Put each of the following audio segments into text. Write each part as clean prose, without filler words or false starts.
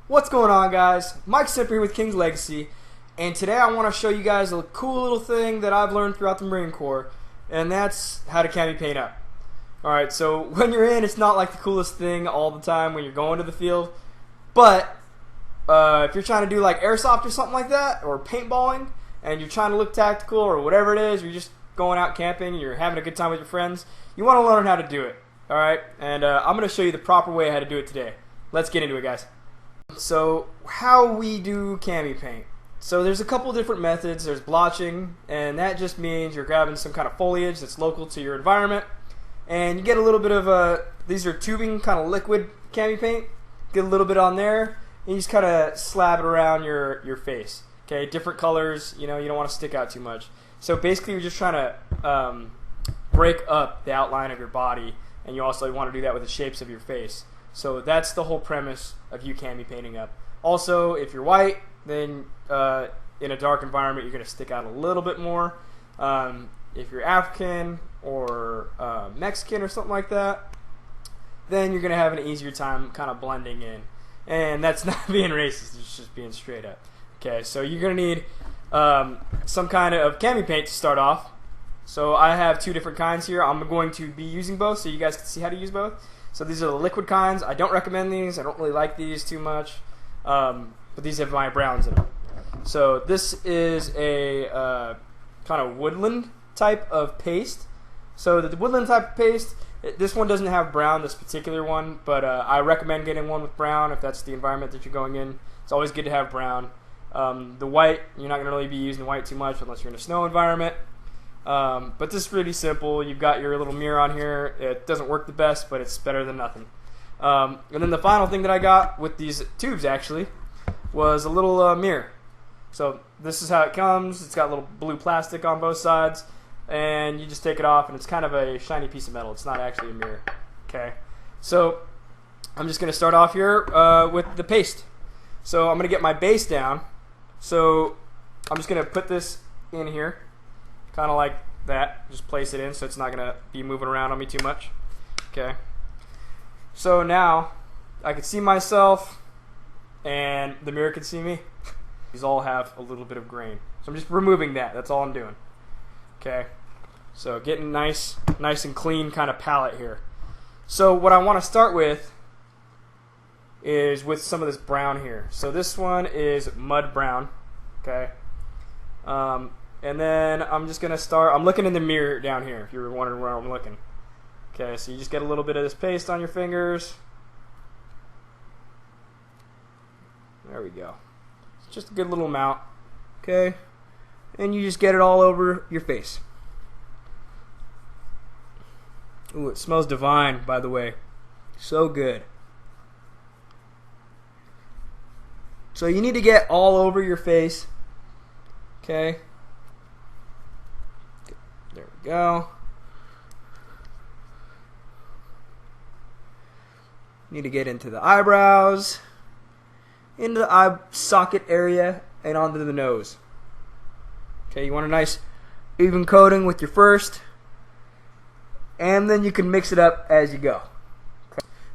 What's going on, guys? Mike Simper here with King's Legacy, and today I want to show you guys a cool little thing that I've learned throughout the Marine Corps, and that's how to cammie paint up. Alright, so when you're in, it's not like the coolest thing all the time when you're going to the field, but if you're trying to do like airsoft or something like that, or paintballing, and you're trying to look tactical or whatever it is, or you're just going out camping and you're having a good time with your friends, you want to learn how to do it. Alright, and I'm going to show you the proper way how to do it today. Let's get into it, guys. So how we do cammie paint. So there's a couple different methods. There's blotching, and that just means you're grabbing some kind of foliage that's local to your environment, and you get a little bit of these are tubing kind of liquid cammie paint. Get a little bit on there, and you just kind of slab it around your face. Okay, different colors. You know, you don't want to stick out too much. So basically, you're just trying to break up the outline of your body, and you also want to do that with the shapes of your face. So that's the whole premise of you cammie painting up. Also, if you're white, then in a dark environment, you're going to stick out a little bit more. If you're African or Mexican or something like that, then you're going to have an easier time kind of blending in. And that's not being racist, it's just being straight up. Okay, so you're going to need some kind of cammie paint to start off. So I have two different kinds here. I'm going to be using both so you guys can see how to use both. So these are the liquid kinds. I don't recommend these. I don't really like these too much. But these have my browns in them. So this is a kind of woodland type of paste. So the woodland type of paste, this one doesn't have brown, this particular one, but I recommend getting one with brown if that's the environment that you're going in. It's always good to have brown. The white, you're not going to really be using white too much unless you're in a snow environment. But this is really simple. You've got your little mirror on here. It doesn't work the best, but it's better than nothing. And then the final thing that I got with these tubes actually was a little mirror. So this is how it comes. It's got a little blue plastic on both sides, and you just take it off, and it's kind of a shiny piece of metal. It's not actually a mirror. Okay. So I'm just going to start off here with the paste. So I'm going to get my base down. So I'm just going to put this in here. Kind of like that. Just place it in so it's not going to be moving around on me too much. Okay. So now I can see myself and the mirror can see me. These all have a little bit of grain. So I'm just removing that. That's all I'm doing. Okay. So getting nice and clean kind of palette here. So what I want to start with is with some of this brown here. So this one is mud brown. Okay. And then I'm just going to start, I'm looking in the mirror down here if you were wondering where I'm looking. Okay, so you just get a little bit of this paste on your fingers. There we go. It's just a good little amount. Okay, and you just get it all over your face. Ooh, it smells divine, by the way. So good. So you need to get all over your face. Okay. There we go. Need to get into the eyebrows, into the eye socket area, and onto the nose. Okay, you want a nice even coating with your first, and then you can mix it up as you go.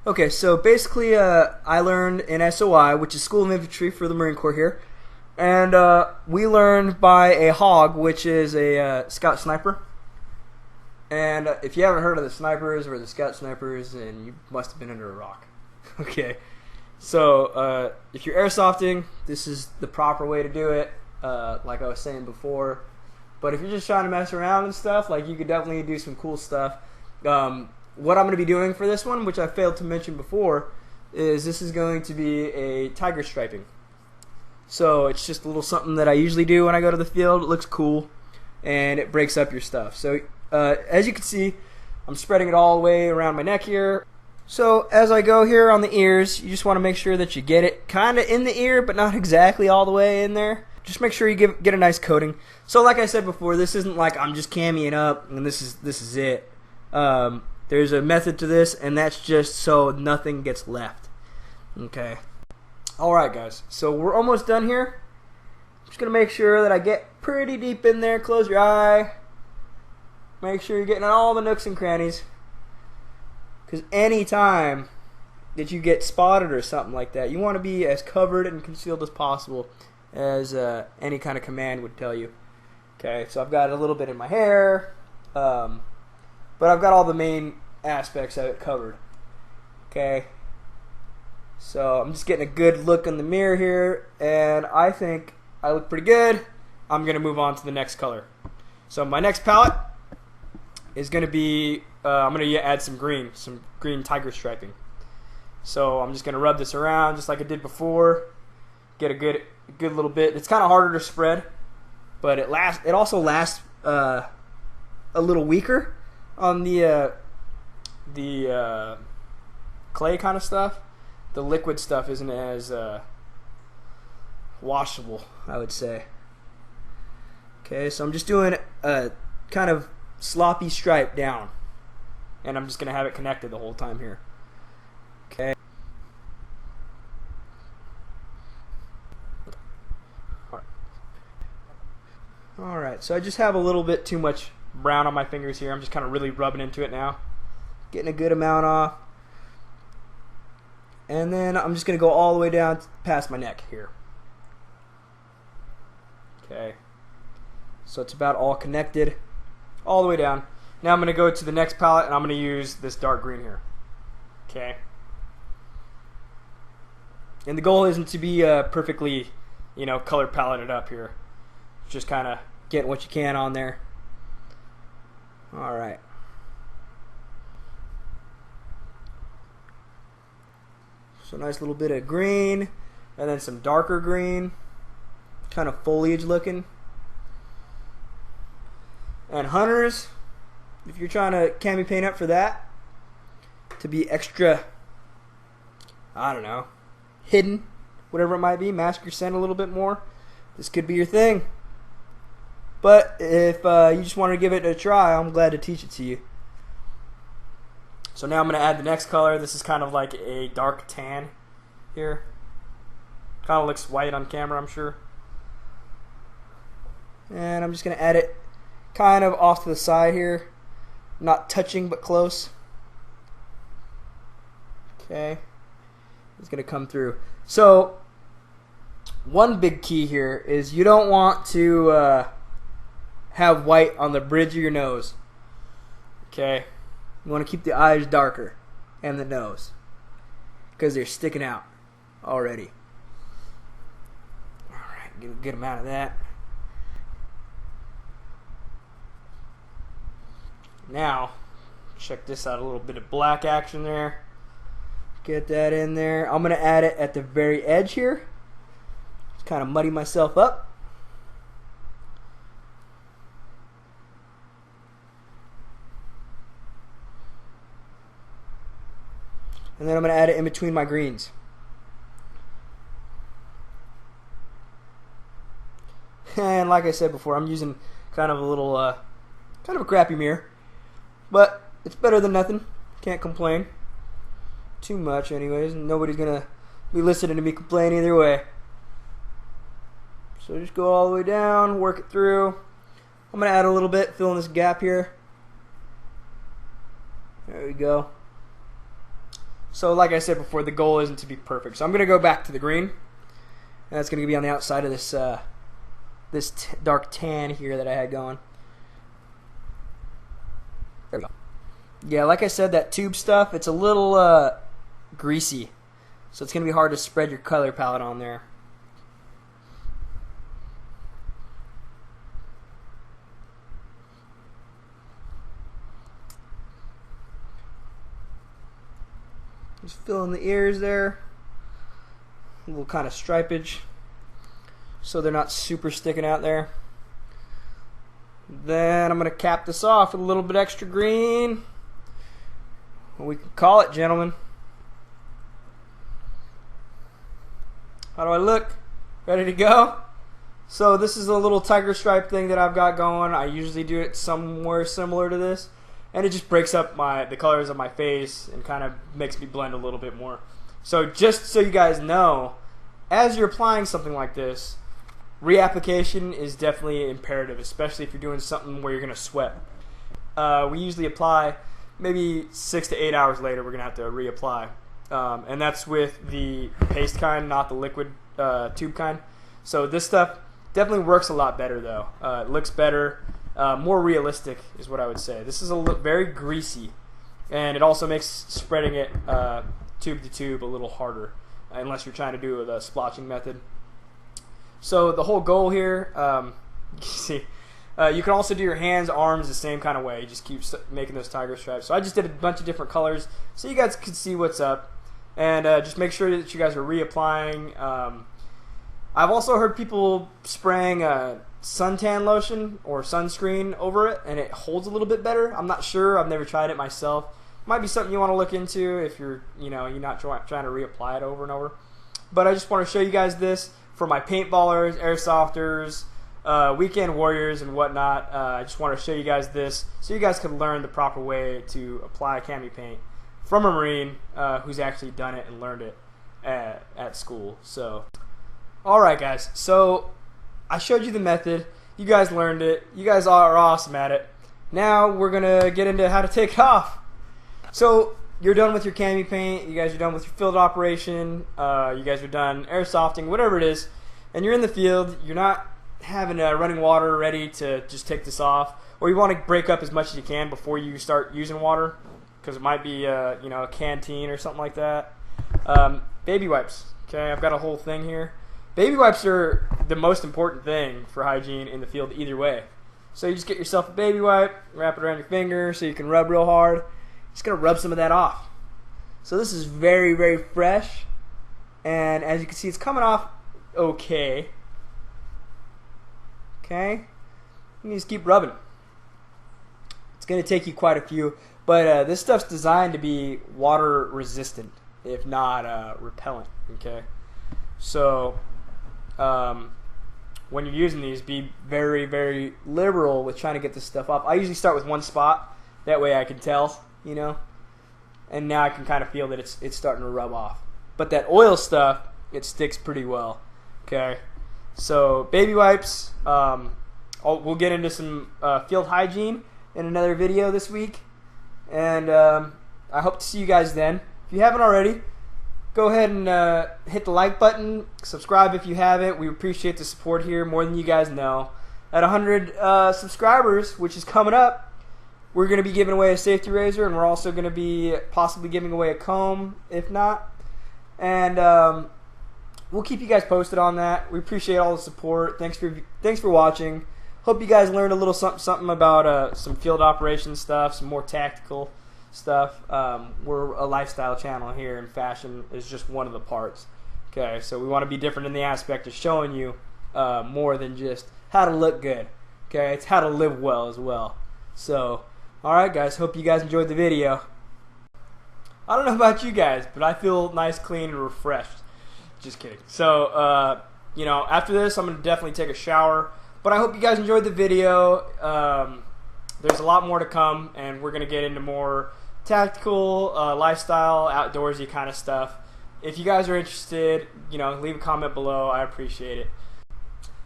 Okay, so basically I learned in SOI, which is School of Infantry for the Marine Corps here, and we learned by a hog, which is a scout sniper. And if you haven't heard of the snipers or the scout snipers, then you must have been under a rock. Okay, so if you're airsofting, this is the proper way to do it, like I was saying before. But if you're just trying to mess around and stuff, like, you could definitely do some cool stuff. What I'm going to be doing for this one, which I failed to mention before, is this is going to be a tiger striping. So it's just a little something that I usually do when I go to the field. It looks cool, and it breaks up your stuff. So as you can see, I'm spreading it all the way around my neck here. So as I go here on the ears, you just want to make sure that you get it kind of in the ear, but not exactly all the way in there. Just make sure you get a nice coating. So like I said before, this isn't like I'm just cammying up and this is it. There's a method to this, and that's just so nothing gets left. Okay. Alright, guys, so we're almost done here. I'm just going to make sure that I get pretty deep in there. Close your eye. Make sure you're getting all the nooks and crannies. Because anytime that you get spotted or something like that. You want to be as covered and concealed as possible, as any kind of command would tell you. Okay, so I've got a little bit in my hair, but I've got all the main aspects of it covered. Okay, so I'm just getting a good look in the mirror here, and I think I look pretty good. I'm going to move on to the next color. So my next palette is going to be, I'm going to add some green tiger striping. So I'm just going to rub this around just like I did before. Get a good little bit. It's kind of harder to spread, but it also lasts a little weaker on the clay kind of stuff. The liquid stuff isn't as washable, I would say. Okay, so I'm just doing a kind of sloppy stripe down, and I'm just going to have it connected the whole time here. Okay. Alright, so I just have a little bit too much brown on my fingers here. I'm just kind of really rubbing into it now. Getting a good amount off. And then I'm just going to go all the way down past my neck here. Okay. So it's about all connected all the way down. Now I'm going to go to the next palette, and I'm going to use this dark green here. Okay. And the goal isn't to be perfectly, color paletted up here. Just kind of getting what you can on there. Alright. So nice little bit of green, and then some darker green, kind of foliage looking. And hunters, if you're trying to cami paint up for that, to be extra, I don't know, hidden, whatever it might be, mask your scent a little bit more, this could be your thing. But if you just want to give it a try, I'm glad to teach it to you. So now I'm going to add the next color. This is kind of like a dark tan here. Kind of looks white on camera, I'm sure. And I'm just going to add it kind of off to the side here. Not touching, but close. Okay. It's going to come through. So, one big key here is you don't want to have white on the bridge of your nose. Okay. You want to keep the eyes darker and the nose, because they're sticking out already. Alright, get a good amount of that. Now, check this out, a little bit of black action there. Get that in there. I'm going to add it at the very edge here. Just kind of muddy myself up. And then I'm going to add it in between my greens. And like I said before, I'm using kind of a little, kind of a crappy mirror. But it's better than nothing. Can't complain. Too much anyways. Nobody's going to be listening to me complain either way. So just go all the way down, work it through. I'm going to add a little bit, fill in this gap here. There we go. So like I said before, the goal isn't to be perfect. So I'm going to go back to the green. And that's going to be on the outside of this dark tan here that I had going. There we go. Yeah, like I said, that tube stuff, it's a little greasy. So it's going to be hard to spread your color palette on there. Just fill in the ears there. A little kind of stripage, so they're not super sticking out there. Then I'm going to cap this off with a little bit extra green. We can call it, gentlemen. How do I look? Ready to go? So this is a little tiger stripe thing that I've got going. I usually do it somewhere similar to this. And it just breaks up the colors of my face and kind of makes me blend a little bit more. So just so you guys know, as you're applying something like this, reapplication is definitely imperative, especially if you're doing something where you're going to sweat. We usually apply maybe 6 to 8 hours later. We're going to have to reapply. and that's with the paste kind, not the liquid tube kind. So this stuff definitely works a lot better though. It looks better, more realistic is what I would say. This is very greasy, and it also makes spreading it tube to tube a little harder, unless you're trying to do the splotching method. So the whole goal here, you see, you can also do your hands, arms the same kind of way. You just keep making those tiger stripes. So I just did a bunch of different colors so you guys could see what's up, and just make sure that you guys are reapplying. I've also heard people spraying suntan lotion or sunscreen over it, and it holds a little bit better. I'm not sure. I've never tried it myself. Might be something you want to look into if you're not trying to reapply it over and over. But I just want to show you guys this for my paintballers, airsofters, weekend warriors, and whatnot. I just want to show you guys this so you guys can learn the proper way to apply cammie paint from a Marine who's actually done it and learned it at school. So, alright guys, so I showed you the method. You guys learned it. You guys are awesome at it. Now we're going to get into how to take it off. So you're done with your cammie paint, you guys are done with your field operation, you guys are done airsofting, whatever it is, and you're in the field, you're not having running water ready to just take this off, or you want to break up as much as you can before you start using water, because it might be a canteen or something like that. Baby wipes. Okay, I've got a whole thing here. Baby wipes are the most important thing for hygiene in the field either way. So you just get yourself a baby wipe, wrap it around your finger so you can rub real hard. Just going to rub some of that off. So this is very, very fresh, and as you can see, it's coming off okay. Okay, you just keep rubbing. It's going to take you quite a few, but this stuff's designed to be water resistant, if not repellent. Okay, so when you're using these, be very, very liberal with trying to get this stuff off. I usually start with one spot, that way I can tell, and now I can kind of feel that it's starting to rub off. But that oil stuff, it sticks pretty well. Okay, so baby wipes. We'll get into some field hygiene in another video this week, and I hope to see you guys then. If you haven't already, go ahead and hit the like button, subscribe if you haven't. We appreciate the support here more than you guys know. At 100 subscribers, which is coming up, we're going to be giving away a safety razor, and we're also going to be possibly giving away a comb, if not. And we'll keep you guys posted on that. We appreciate all the support. Thanks for watching. Hope you guys learned a little something about some field operation stuff, some more tactical stuff. We're a lifestyle channel here, and fashion is just one of the parts. Okay, so we want to be different in the aspect of showing you more than just how to look good. Okay, it's how to live well as well. So, alright guys, hope you guys enjoyed the video. I don't know about you guys, but I feel nice, clean, and refreshed. Just kidding. So, after this, I'm going to definitely take a shower. But I hope you guys enjoyed the video. There's a lot more to come, and we're going to get into more tactical, lifestyle, outdoorsy kind of stuff. If you guys are interested, leave a comment below. I appreciate it.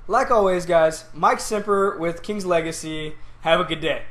Like always, guys, Mike Simper with King's Legacy. Have a good day.